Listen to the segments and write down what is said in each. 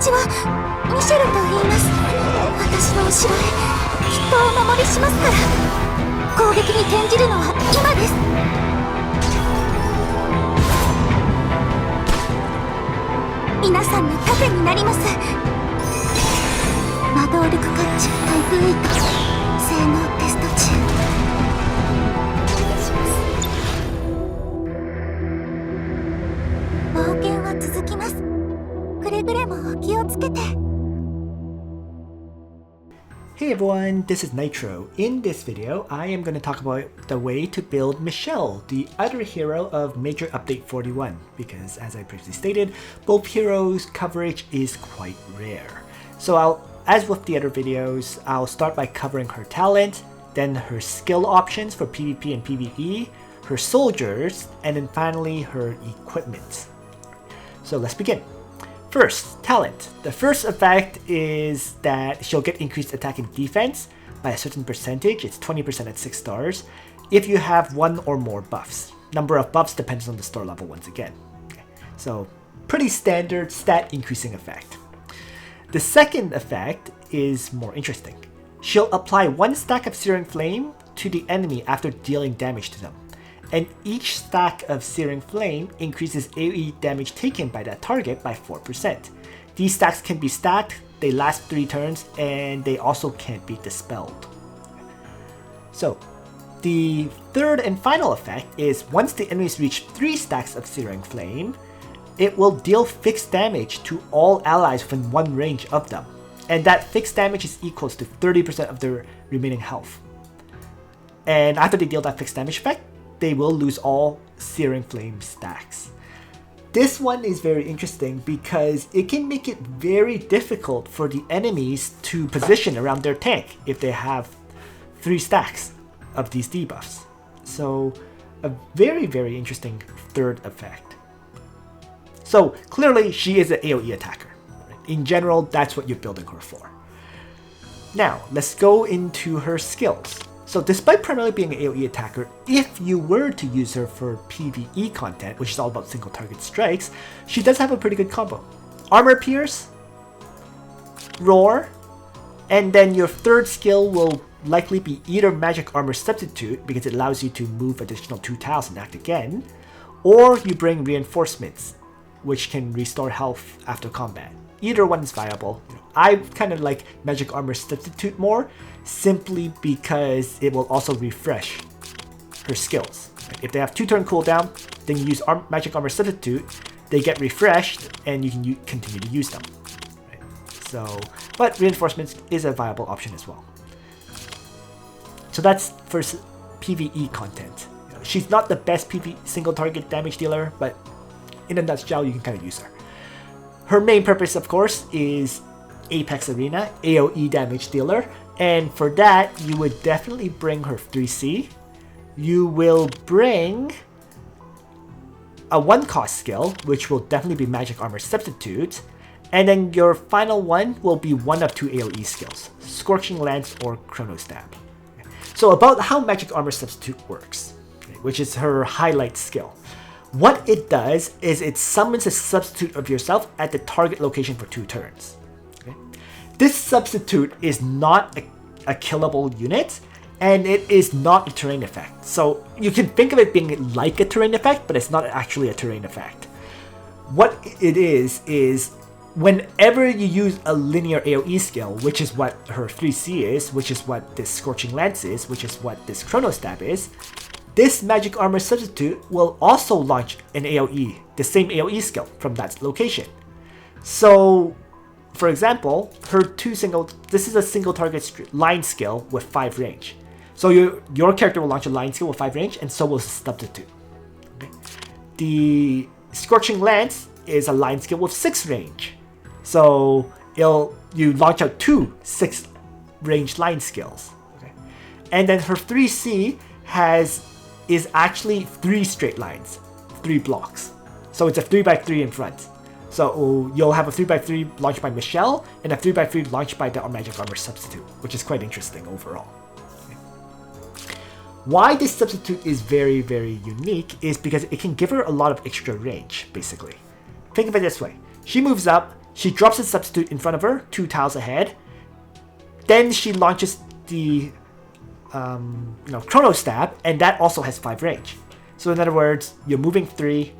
ちはミシェルと言います。私の後ろへきっとお守りしますから。攻撃に転じるのは今です。皆さんの盾になります。魔導力甲冑タイプ8性能テスト中。冒険は続きます。くれぐれもお気をつけて。Hey everyone, this is Nitro. In this video, I am going to talk about the way to build Michelle, the other hero of Major Update 41, because as I previously stated, both heroes' coverage is quite rare. So as with the other videos, I'll start by covering her talent, then her skill options for PvP and PvE, her soldiers, and then finally her equipment. So let's begin. First, talent. The first effect is that she'll get increased attack and defense by a certain percentage. It's 20% at 6 stars if you have one or more buffs. Number of buffs depends on the star level once again. Okay. So pretty standard stat increasing effect. The second effect is more interesting. She'll apply 1 stack of Searing Flame to the enemy after dealing damage to them. And each stack of Searing Flame increases AoE damage taken by that target by 4%. These stacks can be stacked, they last 3 turns, and they also can't be dispelled. So, the third and final effect is once the enemies reach 3 stacks of Searing Flame, it will deal fixed damage to all allies within 1 range of them. And that fixed damage is equal to 30% of their remaining health. And after they deal that fixed damage effect, they will lose all Searing Flame stacks. This one is very interesting because it can make it very difficult for the enemies to position around their tank if they have 3 stacks of these debuffs. So a very, very interesting third effect. So clearly she is an AoE attacker. In general, that's what you're building her for. Now, let's go into her skills. So despite primarily being an AoE attacker, if you were to use her for PvE content, which is all about single target strikes, she does have a pretty good combo. Armor Pierce, Roar, and then your third skill will likely be either Magic Armor Substitute, because it allows you to move additional 2 tiles and act again, or you bring Reinforcements, which can restore health after combat. Either one is viable. I kind of like Magic Armor Substitute more, simply because it will also refresh her skills. If they have 2 turn cooldown, then you use Magic Armor Substitute, they get refreshed, and you can continue to use them. So, but Reinforcements is a viable option as well. So that's for PvE content. She's not the best single target damage dealer, but in a nutshell, you can kind of use her. Her main purpose, of course, is Apex Arena, AoE damage dealer, and for that, you would definitely bring her 3C. You will bring a 1-cost skill, which will definitely be Magic Armor Substitute, and then your final one will be one of 2 AoE skills, Scorching Lance or Chrono Stab. So about how Magic Armor Substitute works, which is her highlight skill. What it does is it summons a substitute of yourself at the target location for 2 turns. Okay? This substitute is not a killable unit, and it is not a terrain effect. So you can think of it being like a terrain effect, but it's not actually a terrain effect. What it is whenever you use a linear AoE skill, which is what her 3C is, which is what this Scorching Lance is, which is what this Chrono Stab is, this Magic Armor Substitute will also launch an AoE, the same AoE skill from that location. So, for example, this is a single target line skill with 5 range. So your character will launch a line skill with 5 range, and so will Substitute. Okay. The Scorching Lance is a line skill with 6 range. So you launch out 2 6 range line skills. Okay. And then her 3C is actually 3 straight lines, 3 blocks. So it's a 3x3 in front. So you'll have a 3x3 launched by Michelle and a 3x3 launched by the Magic Armor Substitute, which is quite interesting overall. Okay. Why this substitute is very, very unique is because it can give her a lot of extra range, basically. Think of it this way. She moves up, She drops a substitute in front of her, 2 tiles ahead. Then she launches the Chrono Stab, and that also has 5 range. So in other words, you're moving 3.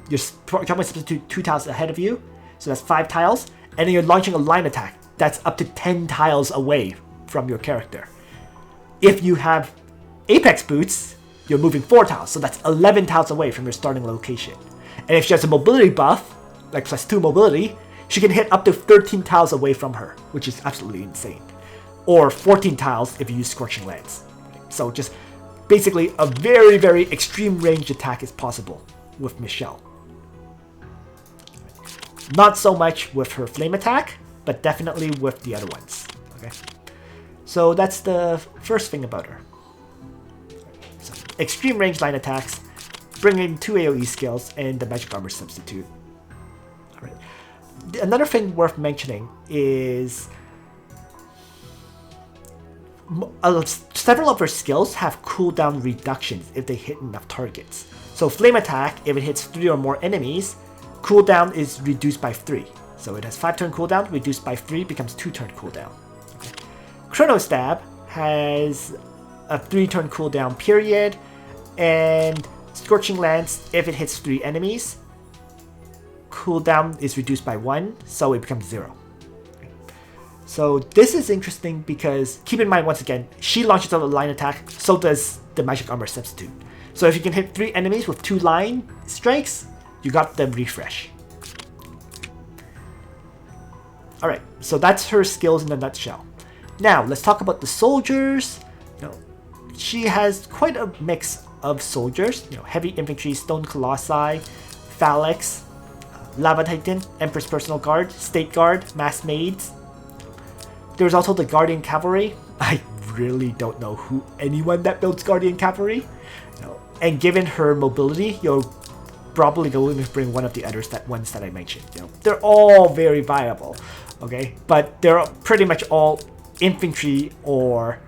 You're dropping a substitute 2 tiles ahead of you, so that's 5 tiles. And then you're launching a line attack that's up to 10 tiles away from your character. If you have Apex Boots, you're moving 4 tiles, so that's 11 tiles away from your starting location. And if she has a mobility buff, like +2 mobility, she can hit up to 13 tiles away from her, which is absolutely insane. Or 14 tiles if you use Scorching Lance. So just basically a very, very extreme range attack is possible with Michelle. Not so much with her flame attack, but definitely with the other ones. Okay, so that's the first thing about her. So, extreme range line attacks, bringing 2 AoE skills, and the magic armor substitute. Alright. Another thing worth mentioning is several of her skills have cooldown reductions if they hit enough targets. So flame attack, if it hits 3 or more enemies, cooldown is reduced by 3. So it has 5 turn cooldown, reduced by 3, becomes 2 turn cooldown. Okay. Chrono Stab has a 3 turn cooldown period, and Scorching Lance, if it hits 3 enemies, cooldown is reduced by 1, so it becomes 0. Okay. So this is interesting because, keep in mind once again, she launches a line attack, so does the magic armor substitute. So if you can hit 3 enemies with 2 line strikes, you got them refresh. Alright, so that's her skills in a nutshell. Now, let's talk about the soldiers. She has quite a mix of soldiers. Heavy infantry, stone colossi, phalanx, lava titan, empress personal guard, state guard, mass maids. There's also the guardian cavalry. I really don't know anyone that builds guardian cavalry. And given her mobility, you're probably going to bring one of the ones that I mentioned. They're all very viable, okay? But they're pretty much all infantry or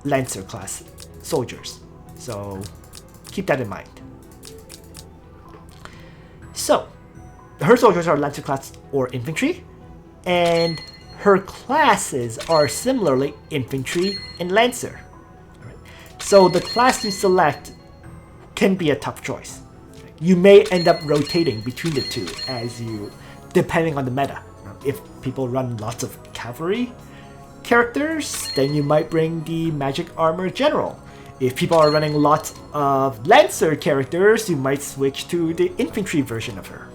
Lancer class soldiers. So keep that in mind. So her soldiers are Lancer class or infantry, and her classes are similarly infantry and Lancer. Right. So the class you select can be a tough choice. You may end up rotating between the two depending on the meta. If people run lots of cavalry characters, then you might bring the magic armor general. If people are running lots of Lancer characters, you might switch to the infantry version of her.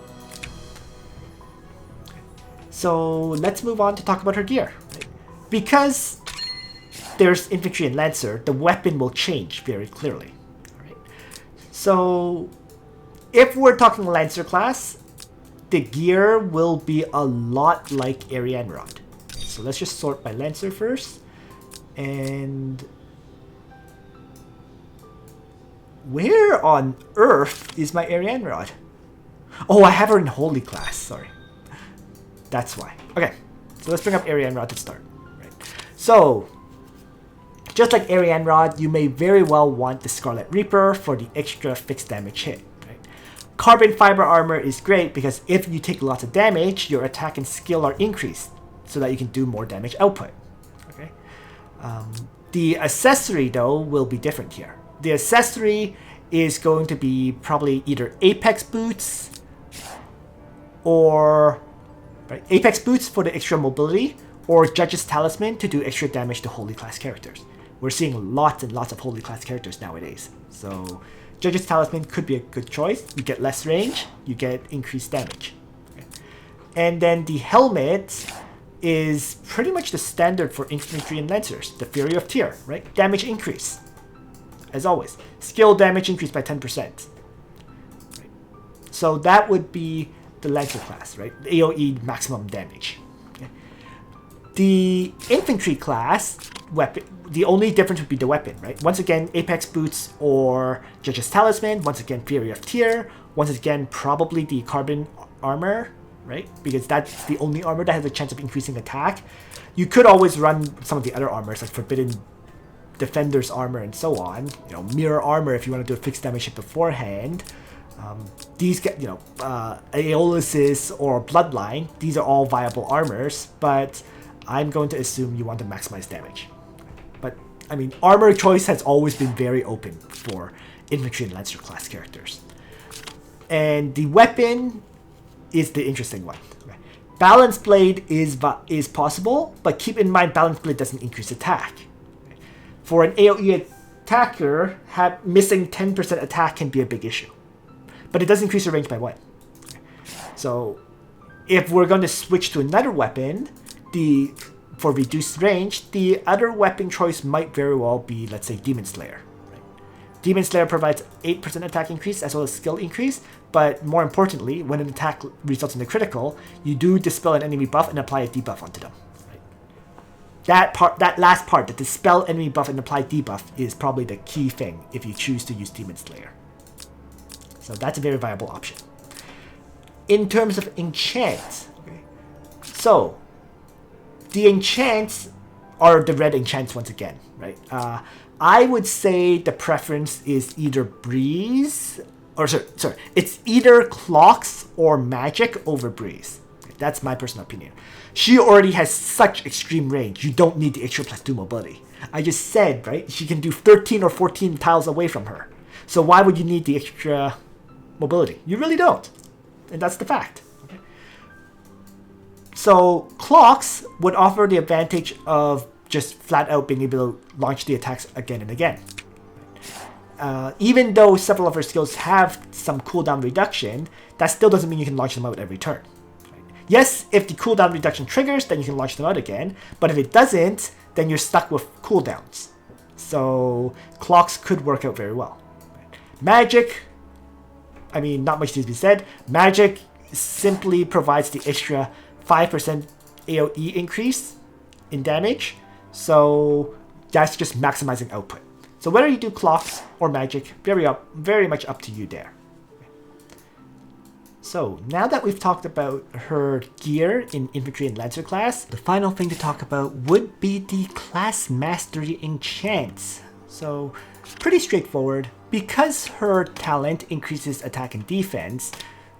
So let's move on to talk about her gear. Because there's infantry and Lancer, the weapon will change very clearly. So if we're talking Lancer class, the gear will be a lot like Ariane Rod. So let's just sort by Lancer first. And where on earth is my Ariane Rod? Oh, I have her in Holy class, sorry. That's why. Okay, so let's bring up Ariane Rod to start. Right. So, just like Ariane Rod, you may very well want the Scarlet Reaper for the extra fixed damage hit. Right? Carbon fiber armor is great because if you take lots of damage, your attack and skill are increased so that you can do more damage output. Okay. The accessory though will be different here. The accessory is going to be probably either Apex Boots or Apex Boots for the extra mobility, or Judge's Talisman to do extra damage to Holy class characters. We're seeing lots and lots of Holy class characters nowadays. So Judge's Talisman could be a good choice. You get less range, you get increased damage. Okay. And then the helmet is pretty much the standard for infantry and lancers. The Fury of Tyr, right? Damage increase, as always. Skill damage increase by 10%. Right. So that would be the Lancer class, right? The AoE maximum damage. Okay. The infantry class weapon, the only difference would be the weapon, right? Once again, Apex Boots or Judge's Talisman. Once again, Fury of Tyr. Once again, probably the Carbon armor, right? Because that's the only armor that has a chance of increasing attack. You could always run some of the other armors, like Forbidden Defender's armor and so on. Mirror armor if you want to do a fixed damage hit beforehand. These get, AoEs or Bloodline, these are all viable armors, but I'm going to assume you want to maximize damage. But, I mean, armor choice has always been very open for Infantry and Lancer class characters. And the weapon is the interesting one. Balance Blade is possible, but keep in mind Balance Blade doesn't increase attack. For an AoE attacker, missing 10% attack can be a big issue. But it does increase your range by 1. So if we're going to switch to another weapon, for reduced range, the other weapon choice might very well be, let's say, Demon Slayer. Demon Slayer provides 8% attack increase as well as skill increase, but more importantly, when an attack results in a critical, you do dispel an enemy buff and apply a debuff onto them. That last part, the dispel enemy buff and apply debuff, is probably the key thing if you choose to use Demon Slayer. So that's a very viable option. In terms of enchants, so the enchants are the red enchants once again, right? I would say the preference is either Breeze, or sorry, it's either Clocks or Magic over Breeze. That's my personal opinion. She already has such extreme range, you don't need the extra +2 mobility. I just said, right, she can do 13 or 14 tiles away from her. So why would you need the extra mobility? You really don't. And that's the fact. Okay. So Clocks would offer the advantage of just flat out being able to launch the attacks again and again. Even though several of her skills have some cooldown reduction, that still doesn't mean you can launch them out every turn. Yes, if the cooldown reduction triggers, then you can launch them out again, but if it doesn't, then you're stuck with cooldowns. So Clocks could work out very well. Magic, I mean, not much needs to be said. Magic simply provides the extra 5% AoE increase in damage, so that's just maximizing output. So whether you do Clocks or Magic, very much up to you there. So now that we've talked about her gear in Infantry and Lancer class, the final thing to talk about would be the class mastery enchants. So pretty straightforward. Because her talent increases attack and defense,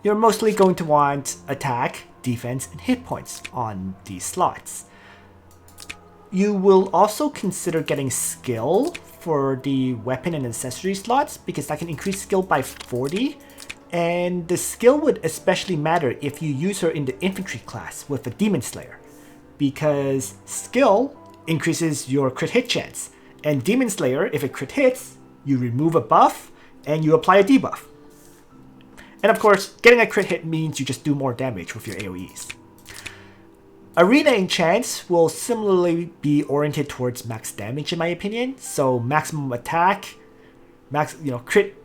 you're mostly going to want attack, defense, and hit points on these slots. You will also consider getting skill for the weapon and accessory slots, because that can increase skill by 40. And the skill would especially matter if you use her in the infantry class with a Demon Slayer, because skill increases your crit hit chance, and Demon Slayer, if it crit hits, you remove a buff and you apply a debuff. And of course, getting a crit hit means you just do more damage with your AoEs. Arena enchants will similarly be oriented towards max damage in my opinion, so maximum attack, crit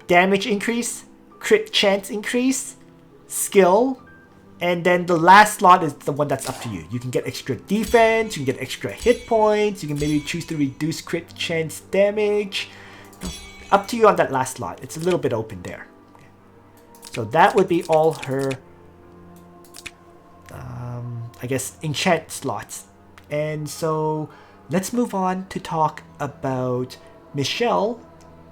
damage increase, crit chance increase, skill, and then the last slot is the one that's up to you. You can get extra defense, you can get extra hit points, you can maybe choose to reduce crit chance damage. Up to you on that last slot. It's a little bit open there. So that would be all her, I guess, enchant slots. And so let's move on to talk about Michelle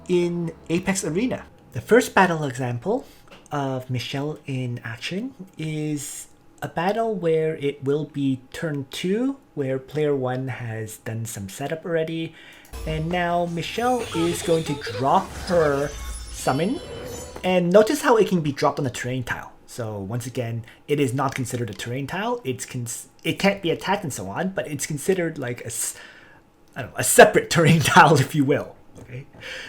in Apex Arena. The first battle example of Michelle in action is a battle where it will be turn 2, where player 1 has done some setup already, and now Michelle is going to drop her summon, and notice how it can be dropped on a terrain tile. So once again, it is not considered a terrain tile. It can't be attacked and so on, but it's considered like a separate terrain tile, if you will. Okay,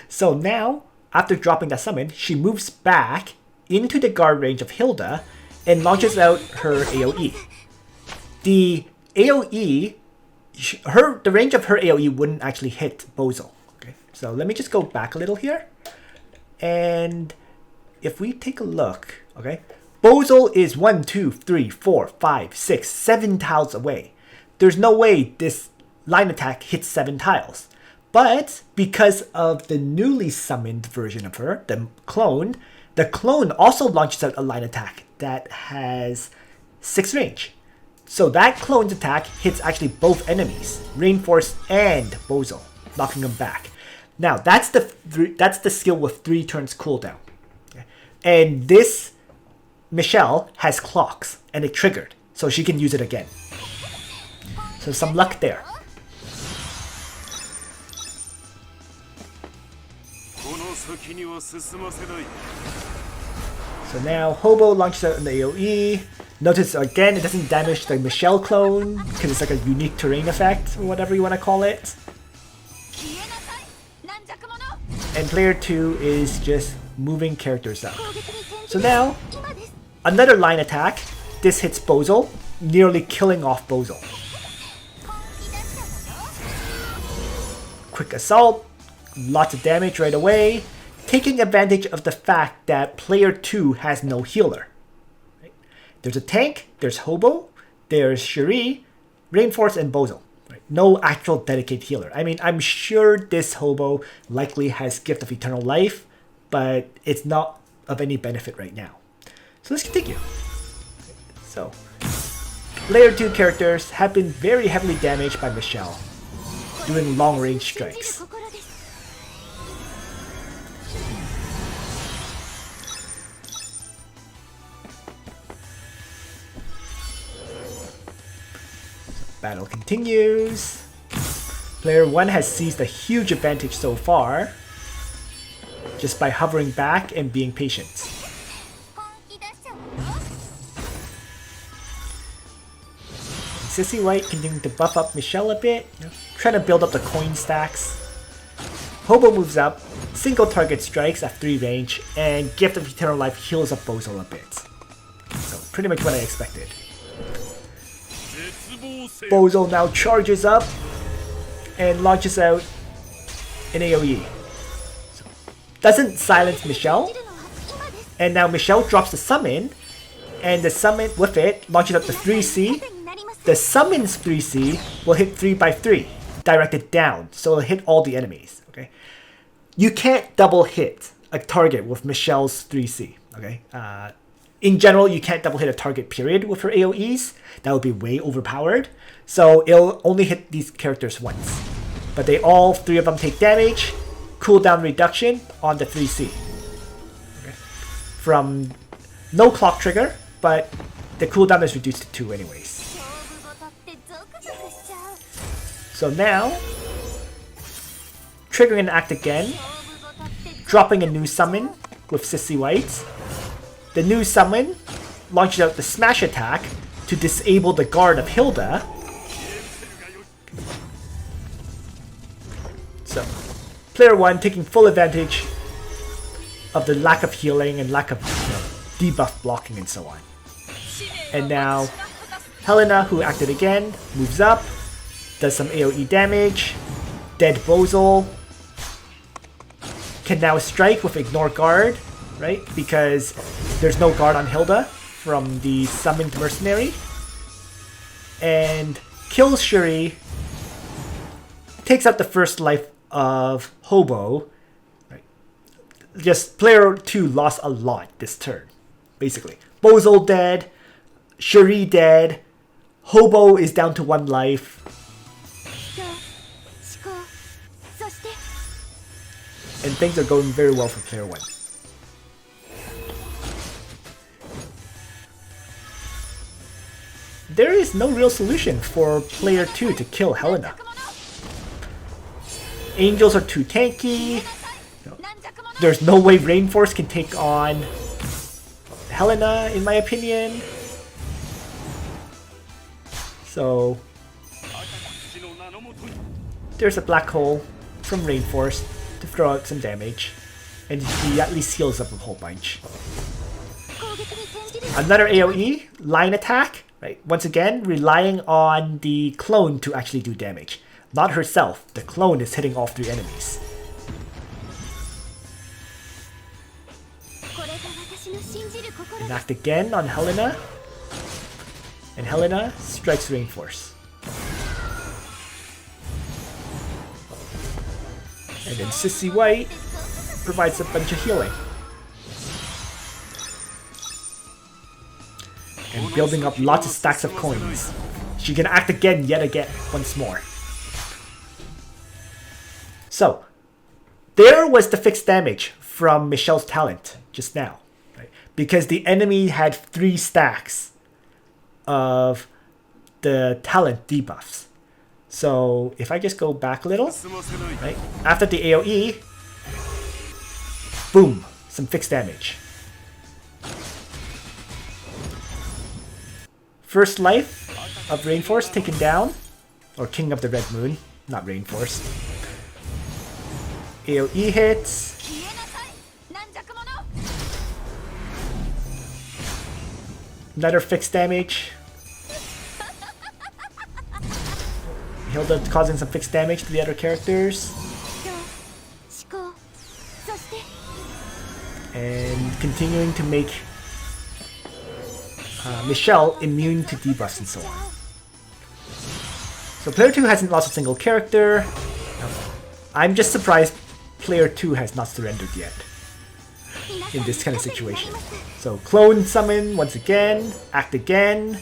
so now, after dropping that summon, she moves back into the guard range of Hilda and launches out her AoE. The AoE, the range of her AoE wouldn't actually hit Bozo. Okay, so let me just go back a little here. And if we take a look, okay, Bozo is 1, 2, 3, 4, 5, 6, 7 tiles away. There's no way this line attack hits 7 tiles. But because of the newly summoned version of her, the clone also launches out a line attack that has 6 range. So that clone's attack hits actually both enemies, Rainforest and Bozo, knocking them back. Now that's the skill with 3 turns cooldown. Okay. And this Michelle has clocks, and it triggered, so she can use it again. So some luck there. So now Hobo launches out an AoE. Notice again, it doesn't damage the Michelle clone, because it's like a unique terrain effect, or whatever you want to call it. And player 2 is just moving characters up. So now, another line attack. This hits Bozo, nearly killing off Bozo. Quick assault, lots of damage right away, taking advantage of the fact that player 2 has no healer. Right? There's a tank, there's Hobo, there's Cherie, Rainforest, and Bozo. Right? No actual dedicated healer. I mean, I'm sure this Hobo likely has Gift of Eternal Life, but it's not of any benefit right now. So let's continue. So, player 2 characters have been very heavily damaged by Michelle, doing long range strikes. Battle continues. Player 1 has seized a huge advantage so far, just by hovering back and being patient. Sissy White continuing to buff up Michelle a bit, trying to build up the coin stacks. Hobo moves up, single target strikes at 3 range, and Gift of Eternal Life heals up Bozo a bit. So pretty much what I expected. Bozo now charges up and launches out an AoE. So, doesn't silence Michelle, and now Michelle drops the summon, and the summon with it launches up the 3C. The summon's 3C will hit 3x3, directed down, so it'll hit all the enemies. Okay, you can't double hit a target with Michelle's 3C. Okay, in general, you can't double hit a target period with her AoEs. That would be way overpowered. So it'll only hit these characters once. But they all 3 of them take damage. Cooldown reduction on the 3C. Okay. From no clock trigger, but the cooldown is reduced to 2 anyways. So now, triggering an act again, dropping a new summon with Sissy White. The new summon launches out the smash attack to disable the guard of Hilda. So, player 1 taking full advantage of the lack of healing and lack of debuff blocking and so on. And now, Helena, who acted again, moves up, does some AoE damage, dead Bozo, can now strike with Ignore Guard, right? Because there's no guard on Hilda from the summoned mercenary. And kills Cherie, takes out the first life of Hobo. Right? Just player 2 lost a lot this turn, basically. Bozo dead, Cherie dead, Hobo is down to 1 life. And things are going very well for player 1. There is no real solution for player 2 to kill Helena. Angels are too tanky. There's no way Rainforest can take on Helena, in my opinion. So there's a black hole from Rainforest to throw out some damage, and he at least heals up a whole bunch. Another AoE, line attack, right? Once again, relying on the clone to actually do damage. Not herself, the clone is hitting all 3 enemies. And act again on Helena, and Helena strikes Rainforce. And then Sissy White provides a bunch of healing. And building up lots of stacks of coins. She can act again, yet again, once more. So, there was the fixed damage from Michelle's talent just now. because the enemy had 3 stacks of the talent debuffs. So if I just go back a little, right, after the AoE, boom, some fixed damage. First life of Rainforest taken down, or King of the Red Moon, not Rainforest. AoE hits. Another fixed damage. Hilda causing some fixed damage to the other characters. And continuing to make Michelle immune to debuffs and so on. So player 2 hasn't lost a single character. I'm just surprised player 2 has not surrendered yet in this kind of situation. So clone summon once again, act again.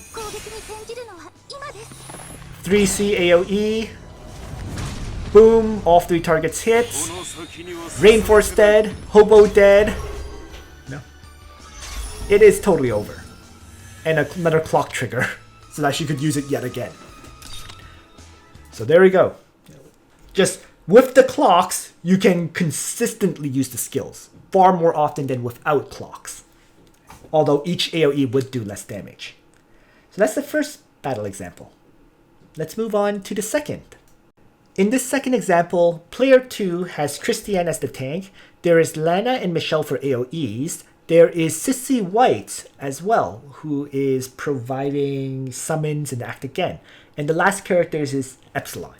3C AoE. Boom, all 3 targets hits. Rainforest dead, Hobo dead. No. It is totally over. And another clock trigger, so that she could use it yet again. So there we go. Just with the clocks, you can consistently use the skills, far more often than without clocks. Although each AoE would do less damage. So that's the first battle example. Let's move on to the second. In this second example, player 2 has Christiane as the tank. There is Lana and Michelle for AoEs. There is Sissy White as well, who is providing summons and act again. And the last character is Epsilon.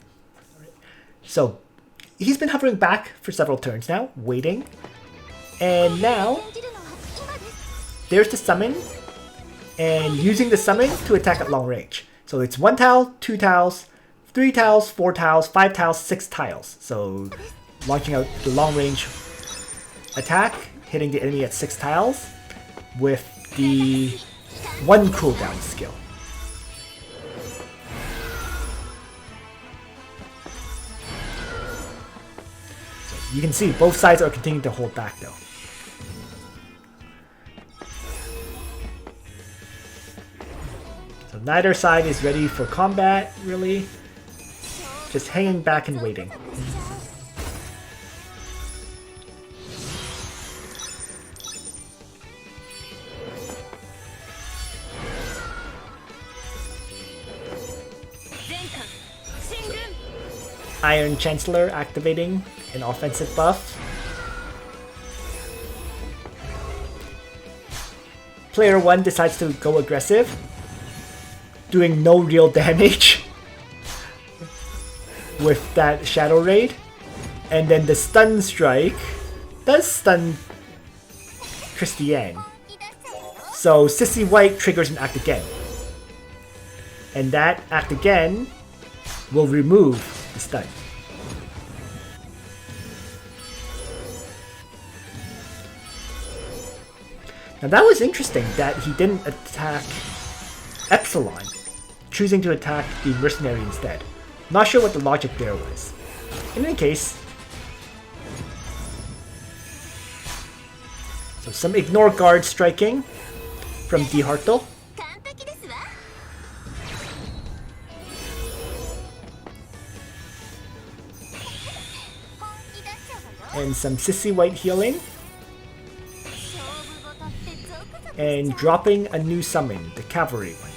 So he's been hovering back for several turns now, waiting. And now there's the summon, and using the summon to attack at long range. So it's 1 tile, 2 tiles, 3 tiles, 4 tiles, 5 tiles, 6 tiles. So launching out the long range attack, hitting the enemy at 6 tiles with the 1 cooldown skill. So you can see both sides are continuing to hold back though. So neither side is ready for combat, really. Just hanging back and waiting. Iron Chancellor activating an offensive buff. Player 1 decides to go aggressive, doing no real damage with that Shadow Raid. And then the Stun Strike does stun Christiane. So Sissy White triggers an act again. And that act again will remove the stun. Now that was interesting that he didn't attack Epsilon, choosing to attack the mercenary instead. Not sure what the logic there was. In any case, so some ignore guard striking from D Hartle. And some Sissy White healing. And dropping a new summon, the Cavalry one.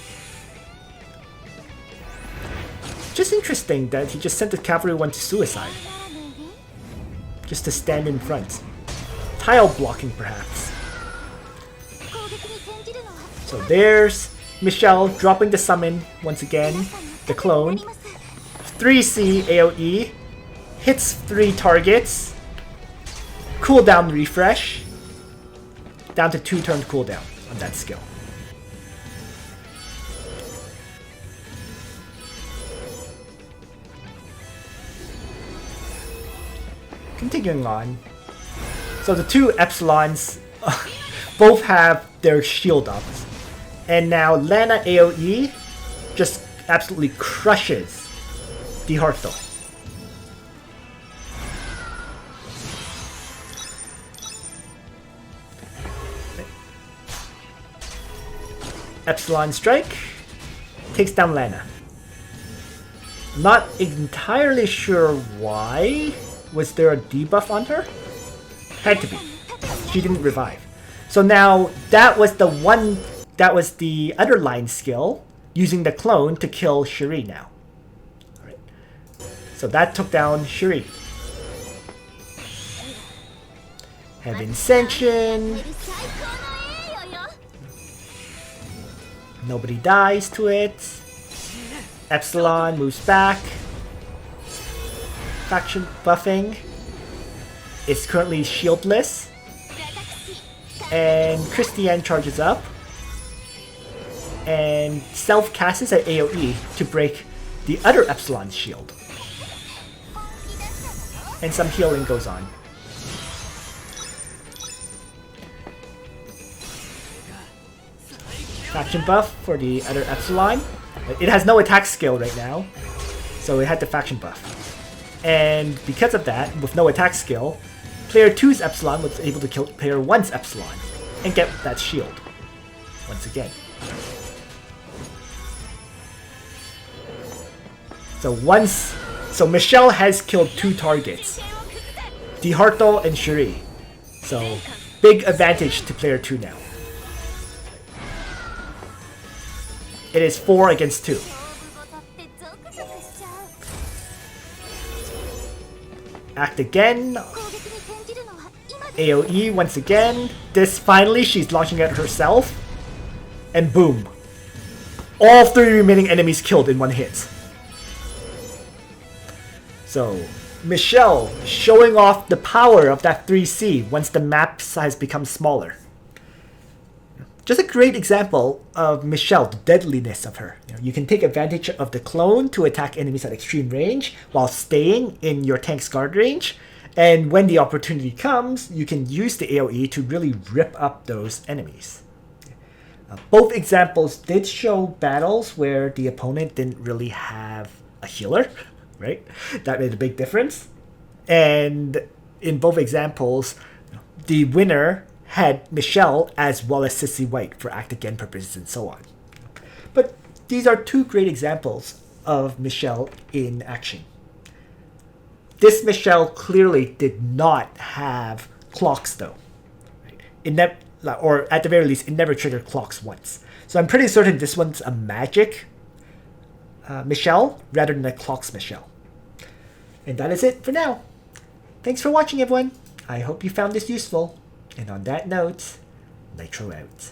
Just interesting that he just sent the Cavalry one to suicide. Just to stand in front. Tile blocking, perhaps. So there's Michelle dropping the summon once again, the clone. 3C AoE. Hits 3 targets. Cooldown refresh. Down to 2 turn cooldown on that skill. Continuing on. So the 2 Epsilons both have their shield up. And now Lana AoE just absolutely crushes D Hartle. Epsilon Strike takes down Lana. Not entirely sure why. Was there a debuff on her? Had to be. She didn't revive. So now that was the other line skill using the clone to kill Shuri now. Alright. So that took down Shuri. Heaven Sanction. Nobody dies to it. Epsilon moves back. Faction buffing. It's currently shieldless. And Christiane charges up. And self-casts an AoE to break the other Epsilon's shield. And some healing goes on. Faction buff for the other Epsilon. It has no attack skill right now, so it had the faction buff. And because of that, with no attack skill, player 2's Epsilon was able to kill player 1's Epsilon and get that shield once again. So Michelle has killed 2 targets, DiHarto and Shuri. So big advantage to player 2 now. It is 4 against 2. Act again. AoE once again. This finally she's launching it herself. And boom. All 3 remaining enemies killed in one hit. So Michelle showing off the power of that 3C once the map has become smaller. Just a great example of Michelle, the deadliness of her. You can take advantage of the clone to attack enemies at extreme range while staying in your tank's guard range. And when the opportunity comes, you can use the AoE to really rip up those enemies. Both examples did show battles where the opponent didn't really have a healer, right? That made a big difference. And in both examples, the winner had Michelle as well as Sissy White for act again purposes and so on. But these are 2 great examples of Michelle in action. This Michelle clearly did not have clocks though. Or at the very least, it never triggered clocks once. So I'm pretty certain this one's a magic Michelle rather than a clocks Michelle. And that is it for now. Thanks for watching, everyone. I hope you found this useful. And on that note, Nitro out.